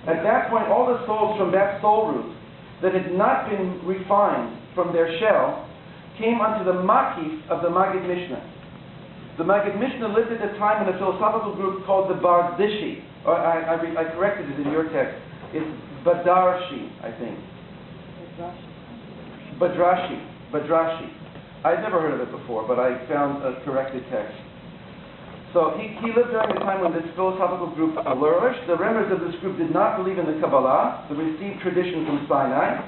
At that point, all the souls from that soul root that had not been refined from their shell came unto the Makif of the Maggid Mishnah. The Maggid Mishnah lived at a time in a philosophical group called the Bardishi. I corrected it in your text. It's Badarshi, I think. Badrashi. I'd never heard of it before, but I found a corrected text. So he lived during a time when this philosophical group flourished. The members of this group did not believe in the Kabbalah, the received tradition from Sinai,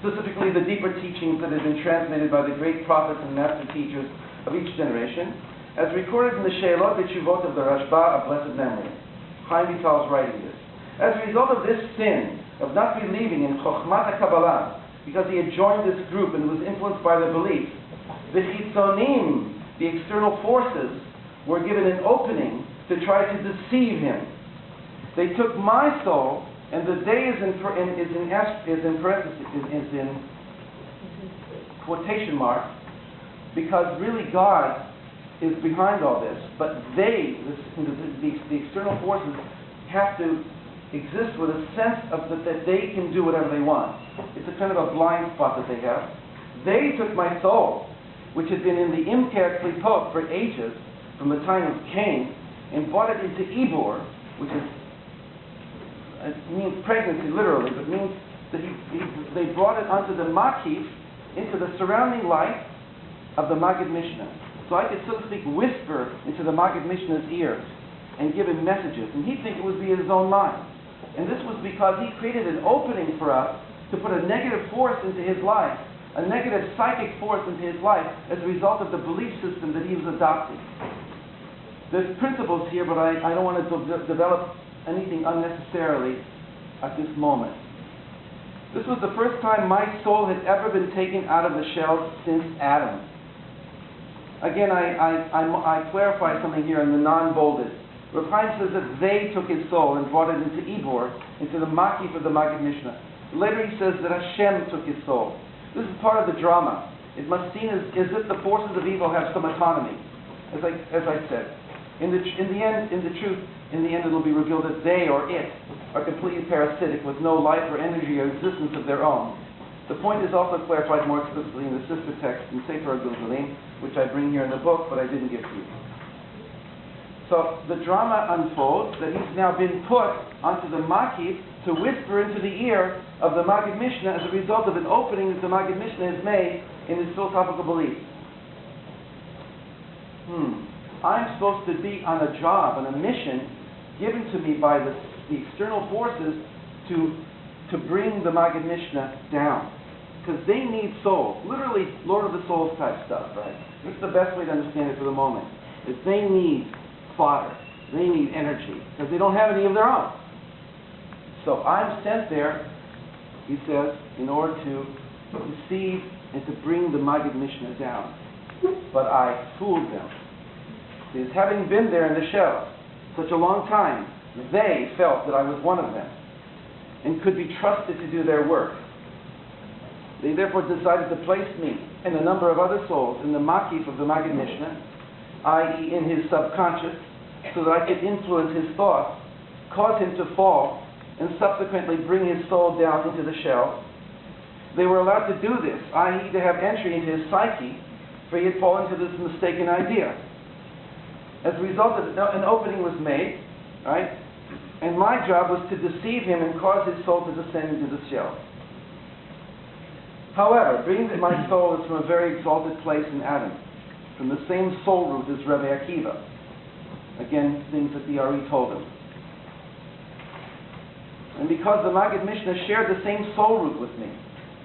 specifically the deeper teachings that had been transmitted by the great prophets and master teachers of each generation, as recorded in the Sheilot V'Tshuvot of the Rashba of blessed memory. Chaim Vital is writing this. As a result of this sin, of not believing in Chokhmat HaKabbalah, because he had joined this group and was influenced by their beliefs, the Chitzonim, the external forces, were given an opening to try to deceive him. They took my soul, and the day is in quotation marks, because really God is behind all this. But the external forces, have to exist with a sense of that they can do whatever they want. It's a kind of a blind spot that they have. They took my soul, which had been in the Imker Klipot for ages, from the time of Cain, and brought it into Ibor, which it means pregnancy literally, but means that they brought it onto the Makif, into the surrounding light of the Maggid Mishnah. So I could, so to speak, whisper into the Maggid Mishnah's ears and give him messages, and he'd think it would be his own mind. And this was because he created an opening for us to put a negative force into his life, a negative psychic force into his life as a result of the belief system that he was adopting. There's principles here, but I don't want to develop anything unnecessarily at this moment. This was the first time my soul had ever been taken out of the shell since Adam. Again, I clarify something here in the non-bolded. Rav Chaim says that they took his soul and brought it into Ibor, into the Makif of the Maggid Mishnah. Later he says that Hashem took his soul. This is part of the drama. It must seem as if the forces of evil have some autonomy, as I said. In the end, it'll be revealed that they, or it, are completely parasitic with no life or energy or existence of their own. The point is also clarified more explicitly in the sister text in Sefer HaGilgalim, which I bring here in the book, but I didn't give to you. So the drama unfolds that he's now been put onto the Makif to whisper into the ear of the Maggid Mishnah as a result of an opening that the Maggid Mishnah has made in his philosophical beliefs. I'm supposed to be on a job, on a mission, given to me by the external forces to bring the Maggid Mishnah down. Because they need souls. Literally, Lord of the Souls type stuff, right? This is the best way to understand it for the moment. Is they need fodder. They need energy. Because they don't have any of their own. So I'm sent there, he says, in order to deceive and to bring the Maggid Mishnah down. But I fooled them. Because having been there in the shell such a long time, they felt that I was one of them and could be trusted to do their work. They therefore decided to place me and a number of other souls in the Makif of the Maggid Mishnah, i.e. in his subconscious, so that I could influence his thoughts, cause him to fall, and subsequently bring his soul down into the shell. They were allowed to do this, i.e. to have entry into his psyche, for he had fallen into this mistaken idea. As a result of it, an opening was made, right? And my job was to deceive him and cause his soul to descend into the shell. However, being that my soul is from a very exalted place in Adam, from the same soul root as Rebbe Akiva, again, things that the Ari told him. And because the Maggid Mishnah shared the same soul root with me,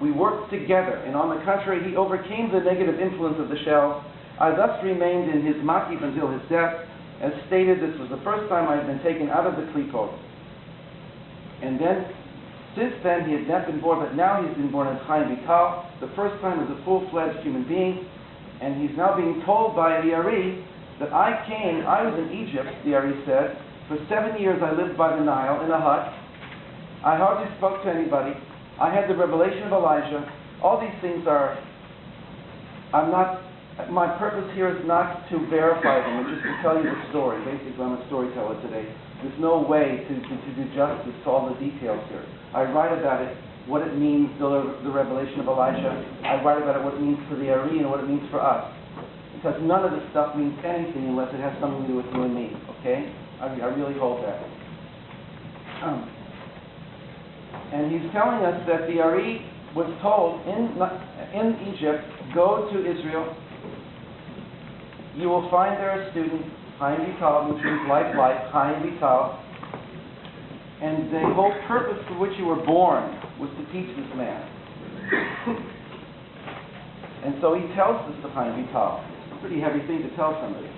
we worked together, and on the contrary, he overcame the negative influence of the shell. I thus remained in his Makif until his death. As stated, this was the first time I had been taken out of the Klipot. And then, since then, he had not been born, but now he's been born as Chaim Vital, the first time as a full-fledged human being, and he's now being told by the Ari that I was in Egypt, the Ari said, for 7 years I lived by the Nile in a hut. I hardly spoke to anybody. I had the revelation of Elijah. All these things my purpose here is not to verify them, but just to tell you the story. Basically, I'm a storyteller today. There's no way to do justice to all the details here. I write about it, what it means, the revelation of Elijah. I write about it, what it means for the Ari and what it means for us. Because none of this stuff means anything unless it has something to do with you and me, okay? I really hold that. And he's telling us that the Ari was told in Egypt, go to Israel. You will find there a student, Chaim Vital, which means life, Chaim Vital. And the whole purpose for which you were born was to teach this man. And so he tells this to Chaim Vital. It's a pretty heavy thing to tell somebody.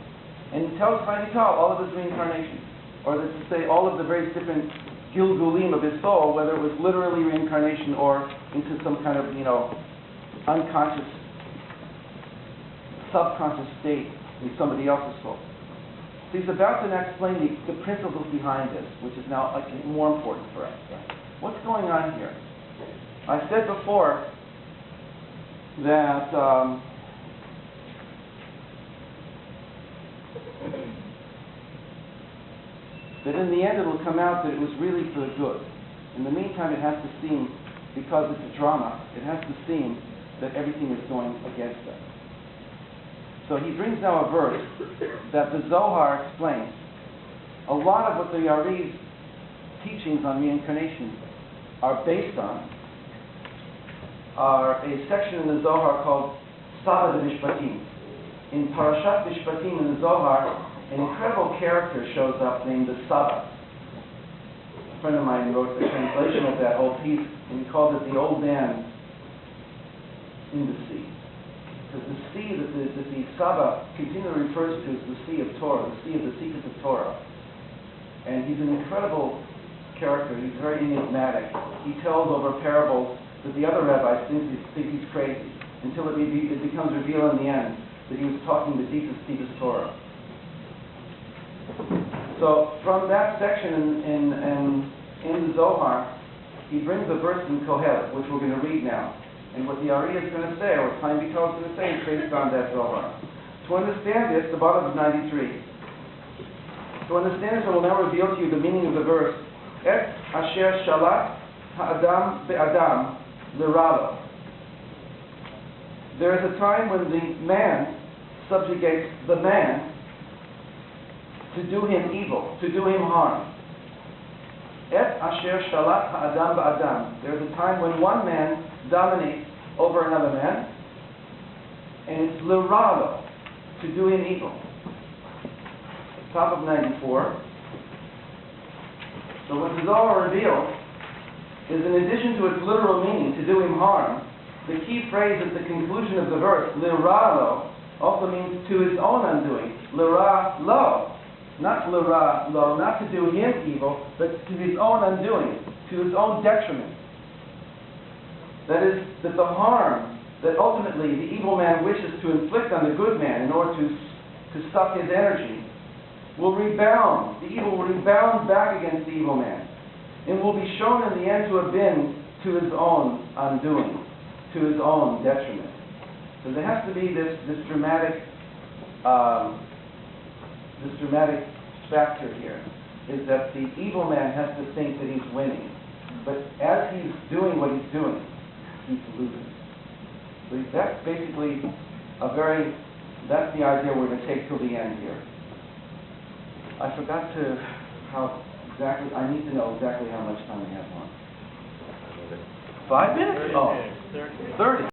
And he tells Chaim Vital all of his reincarnation, or to say all of the various different Gilgulim of his soul, whether it was literally reincarnation or into some kind of, unconscious, subconscious state in somebody else's soul. So he's about to now explain the principles behind this, which is now more important for us. What's going on here? I said before that that in the end it will come out that it was really for the good. In the meantime, it has to seem, because it's a drama, it has to seem that everything is going against us. So he brings now a verse that the Zohar explains. A lot of what the Ari's teachings on reincarnation are based on are a section in the Zohar called Saba de Mishpatim. In Parashat Mishpatim in the Zohar, an incredible character shows up named the Saba. A friend of mine wrote the translation of that whole piece, and he called it the old man in the sea. Because the sea that the Saba continually refers to is the sea of Torah, the sea of the secrets of Torah. And he's an incredible character. He's very enigmatic. He tells over parables that the other rabbis think he's crazy, until it becomes revealed in the end that he was talking the deepest Torah. So from that section in the Zohar, he brings a verse in Kohelet, which we're going to read now. And what the Ari is going to say, or what Chaim Vital is going to say, is based on that Zohar. To understand this, the bottom of 93. To understand this, I will now reveal to you the meaning of the verse, Et asher shalat ha'adam be'adam l'ralo. There is a time when the man subjugates the man to do him evil, to do him harm. Et asher shalat ha'adam be'adam. There is a time when one man dominates over another man, and it's l'ralo, to do him evil. Top of 94. So what the Zohar reveals is, in addition to its literal meaning, to do him harm, the key phrase at the conclusion of the verse, l'ralo, also means to his own undoing. L'ra lo, not l'ra lo, not to do him evil, but to his own undoing, to his own detriment. That is, that the harm that ultimately the evil man wishes to inflict on the good man in order to suck his energy will rebound. The evil will rebound back against the evil man, and will be shown in the end to have been to his own undoing, to his own detriment. So there has to be this dramatic factor here, is that the evil man has to think that he's winning, but as he's doing what he's doing, he's losing. So that's basically that's the idea we're going to take till the end here. I forgot I need to know exactly how much time we have on. 5 minutes? Oh, 30.